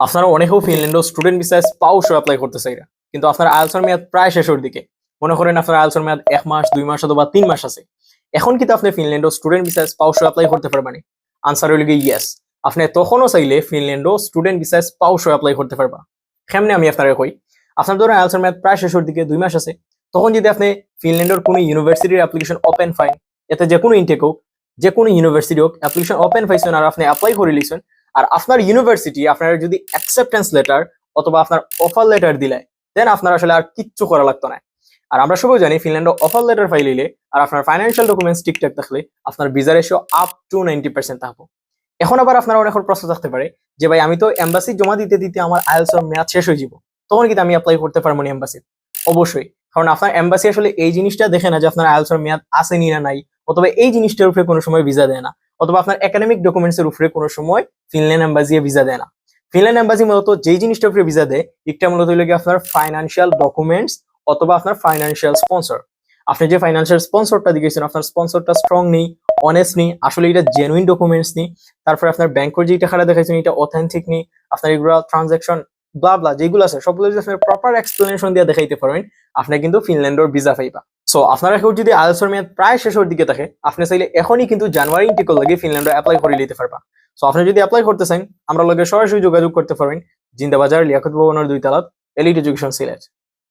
আপনারা অনেকেও ফিনল্যান্ডও স্টুডেন্ট ভিসায় spouse apply করতে চাইরা, কিন্তু আপনার আইএলটিএস মেয়াদ প্রায় শেষের দিকে। মনে করেন আপনার আইএলটিএস মেয়াদ 1 মাস 2 মাস অথবা 3 মাস আছে। এখন কিন্তু আপনি ফিনল্যান্ডও স্টুডেন্ট ভিসায় স্পাউস অ্যাপ্লাই করতে পারবেন? আনসার হইল গিয়ে ইয়েস। আপনি তখনও চাইলে ফিনল্যান্ডও স্টুডেন্ট ভিসায় স্পাউস অ্যাপ্লাই করতে পারবা। কেমনে আমি আপনাকে কই, আপনার ধরেন আইএলটিএস মেয়াদ প্রায় শেষের দিকে 2 মাস আছে। তখন যদি আপনি ফিনল্যান্ডের কোনো ইউনিভার্সিটির অ্যাপ্লিকেশন ওপেন পাইন, এতে যে কোনো ইনটেক হোক, যে কোনো ইউনিভার্সিটি হোক, অ্যাপ্লিকেশন ওপেন পাইছেন আর আপনি অ্যাপ্লাই করে লিখছেন, আর আপনার ইউনিভার্সিটি আপনার যদি অ্যাকসেপ্টেন্স লেটার অথবা আপনার অফার লেটার দিলে, দেন আপনার আসলে আর কিচ্ছু করা লাগতো না। আর আমরা সবাই জানি ফিনল্যান্ডে অফার লেটার ফাইলিলে আর আপনার ফাইন্যান্সিয়াল ডকুমেন্টস ঠিকঠাক থাকলে আপনার ভিসা রেশিও আপ টু 90% থাকবো। এখন আবার আপনার অনেক প্রশ্ন থাকতে পারে যে ভাই আমি তো এম্বাসি জমা দিতে দিতে আমার আইএলটিএস এর মেয়াদ শেষ হয়ে যাব, তখন কিন্তু আমি অ্যাপ্লাই করতে পারবো না এম্বাসি? অবশ্যই, কারণ আপনার এম্বাসি আসলে এই জিনিসটা দেখে না যে আপনার আইএলটিএস এর মেয়াদ আছে নি না নাই, অথবা এই জিনিসটার উপরে কোনো সময় ভিসা দেয় না, অথবা আপনার একাডেমিক ডকুমেন্টস এর উপরে কোনো সময় ফিনল্যান্ড এম্বাসি ভিসা দেয় না। ফিনল্যান্ড এম্বাসি মূলত যেই জিনিসটার উপরে ভিসা দেয়, এটা মূলত হইল গিয়ে আপনার ফাইন্যান্সিয়াল ডকুমেন্টস অথবা আপনার ফাইন্যান্সিয়াল স্পন্সর। আপনি যে ফাইন্যান্সিয়াল স্পন্সরটা দিয়েছেন, আপনার স্পন্সরটা স্ট্রং নেই, অনেস্ট নেই, আসলে এটা জেনুইন ডকুমেন্টস নেই। তারপরে আপনার ব্যাংকের যে টাকাটা দেখাইছেন এটা অথেন্টিক নেই, আপনার এগুলো ট্রানজাকশন ব্লা ব্লা যেগুলো আছে সবগুলো যদি আপনার প্রপার এক্সপ্লেনেশন দিয়ে দেখাইতে পারেন, আপনি কিন্তু ফিনল্যান্ডের ভিসা পাইবা। সো আপনারা কেউ যদি আইএলটিএস এর মেয়াদ প্রায় শেষের দিকে থাকে, আপনি চাইলে এখনই কিন্তু জানুয়ারি ইনটেক লাগে ফিনল্যান্ডে অ্যাপ্লাই করে নিতে পারবা। সো আপনি যদি অ্যাপ্লাই করতে চান, আমরা লগে সরাসরি যোগাযোগ করতে পারেন জিন্দাবাজার লিয়াকত ভবনের 2 তলাত এলিট এডুকেশন সিলেট।